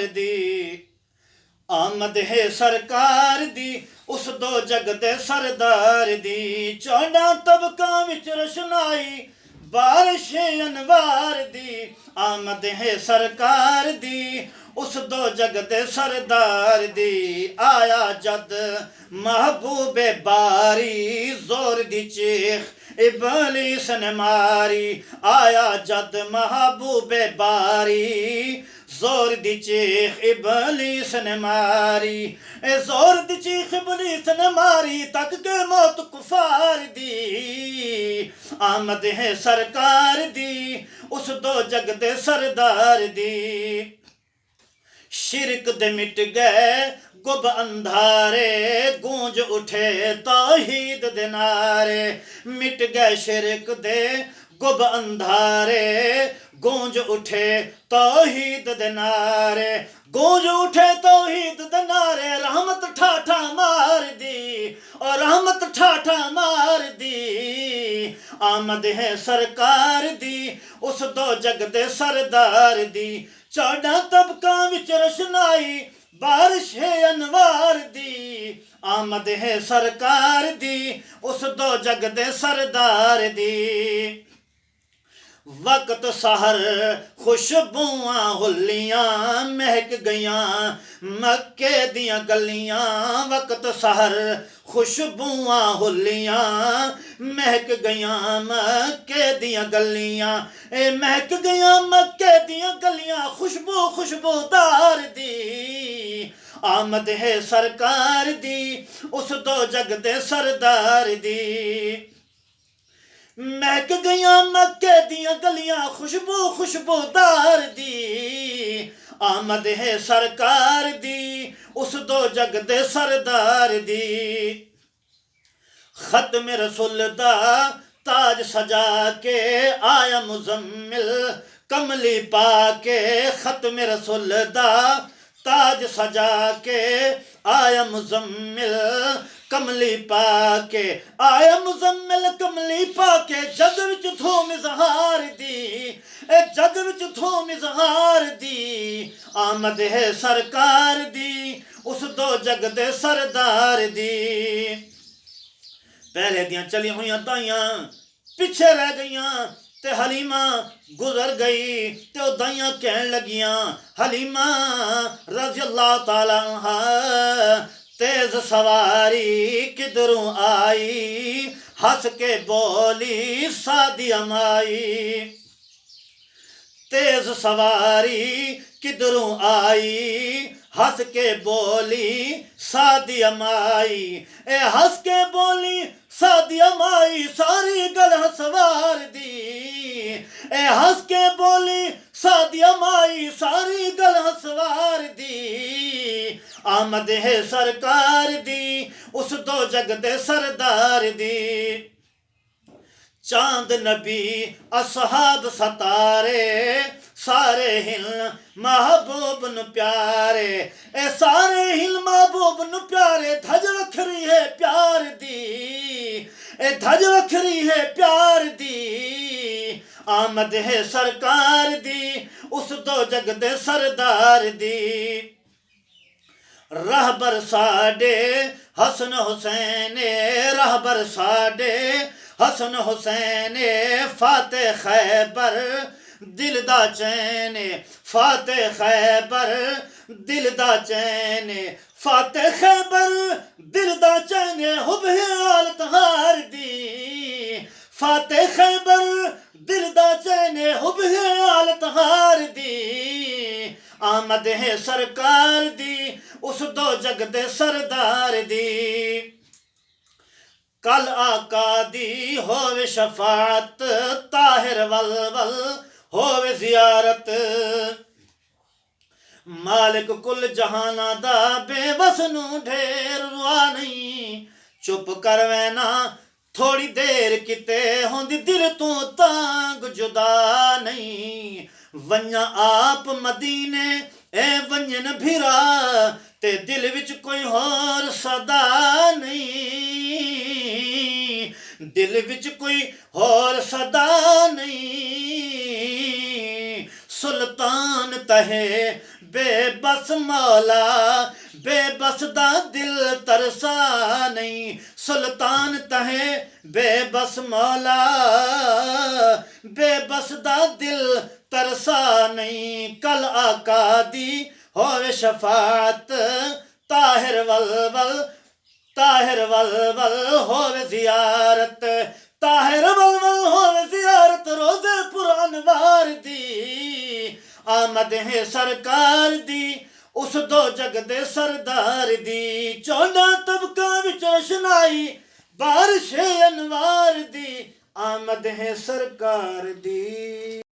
दी। आमद है सरकार दी उस दो जग दे सरदार दी। 14 तबकां विच रोशनाई बारिश अनवार दी। आमद है सरकार दी उस दो जग दे सरदार दी। आया जद महबूबे बारी जोर दी चीख इबलीस ने मारी। आया जद महबूबे बारी जोर दी चीख इबलीस ने मारी। ए जोर दी चीख इबलीस ने मारी तक के मौत कुफार दी। आमद है सरकार दी उस दो जग दे सरदार दी। शिरक दे मिट गए गुब अंधारे गूंज उठे तौहीद दे नारे। मिट गए शिरक दे गुब अंधारे गूंज उठे तौहीद दे नारे। गूंज उठे तौहीद दे नारे। रहमत ठाठा मार दी और रहमत ठाठा मार दी। आमद है सरकार दी उस दो जग दे सरदार दी। 14 तबकां विच रोशनाई बारिश है अनवार दी। आमद है सरकार दी उस दो जग दे सरदार दी। वक्त सहर खुशबुआं हुल्लियां महक गईयां मक्के दियां गलियां। वक्त सहर खुशबुआं हुल्लियां महक गईयां मक्के दियां गलियां। ए महक गईयां मक्के दियां गलियां खुशबू खुशबूदार दी। आमद है सरकार दी उस दो जग दे सरदार दी। महक गईयां मक्के दियां गलियां खुशबू खुशबूदार दी। आमद है सरकार दी उस दो जग दे सरदार दी। खत्म रसूल दा ताज सजा के आया मुजम्मिल कमली पाके। खत्म रसूल दा ताज सजा के आया मुजम्मिल कमली पाके। आया मुजम्मिल कमली पाके। जग विच धूम इजहार दी ए जग विच धूम इजहार दी। आमद है सरकार दी उस दो जग दे सरदार दी। पहले दियां चली हुई दाइयां पिछे रह गईयां ते हलीमा गुजर गई ते ओ दाइयां कहन लगियां हलीमा रज़ी अल्लाह ताला अन्हा तेज सवारी किधरों आई। हंस के बोली सादिया माई। तेज सवारी किधरों आई हंस के बोली सादिया माई। ए हंस के बोली सादिया माई सारी गल हंसवार दी। ए हंस के बोली सादिया माई सारी गल हंसवार दी। आमद है सरकार दी उस दो जग दे सरदार दी। चांद नबी असहाब सतारे सारे हिल महबूब न प्यारे। ए सारे हिल महबूब न प्यारे। धज वखरी है प्यार दी ए धज वखरी है प्यार दी। आमद है सरकार दी उस दो जग दे सरदार दी। रहबर साडे हसन हुसैन रहबर साडे हसन हुसैन फाते खैबर दिल दा चैन। फाते खैबर दिल दा चैन। फाते खैबर दिल दा चैन हुब है हालत हार दी। फाते खैबर दिल दा चैन हुब है हालत हार दी। आमद है सरकार दी उस दो जग दे सरदार दी। कल आका दी होवे शफात ताहिर वल वल होवे जियारत। मालिक कुल जहाना दा बेबस नू ढेर रुआ नहीं। चुप कर वैना थोड़ी देर किते होंदी दिल तू तांग जुदा नहीं। वन्या आप मदीने ए वंजन भिरा ते दिल विच कोई होर सदा नहीं। दिल विच कोई होर सदा नहीं। सुल्तान तहे ਬੇਬਸ ਮੌਲਾ ਬੇਬਸ ਦਾ ਦਿਲ ਤਰਸਾ ਨਹੀਂ ਸੁਲਤਾਨ ਤਹੇ ਬੇਬਸ ਮੌਲਾ ਬੇਬਸ ਦਾ ਦਿਲ ਤਰਸਾ ਨਹੀਂ ਕਲ ਆਕਾ ਦੀ ਹੋਵੇ ਸ਼ਫਾਅਤ ਤਾਹਿਰ ਵਲ ਹੋਵੇ ਜ਼ਿਆਰਤ ਤਾਹਿਰ ਵਲ ਹੋਵੇ ਜ਼ਿਆਰਤ ਰੋਜ਼ੇ ਪੁਰ ਅਨਵਾਰ ਦੀ ਆਮਦ ਹੈ ਸਰਕਾਰ ਦੀ ਉਸ ਦੋ ਜਗ ਦੇ ਸਰਦਾਰ ਦੀ ਚੌਦਾਂ ਤਬਕਾਂ ਵਿੱਚ ਰਸ਼ਨਾਈ ਬਾਰਿਸ਼ ਅਨਵਾਰ ਦੀ ਆਮਦ ਹੈ ਸਰਕਾਰ ਦੀ।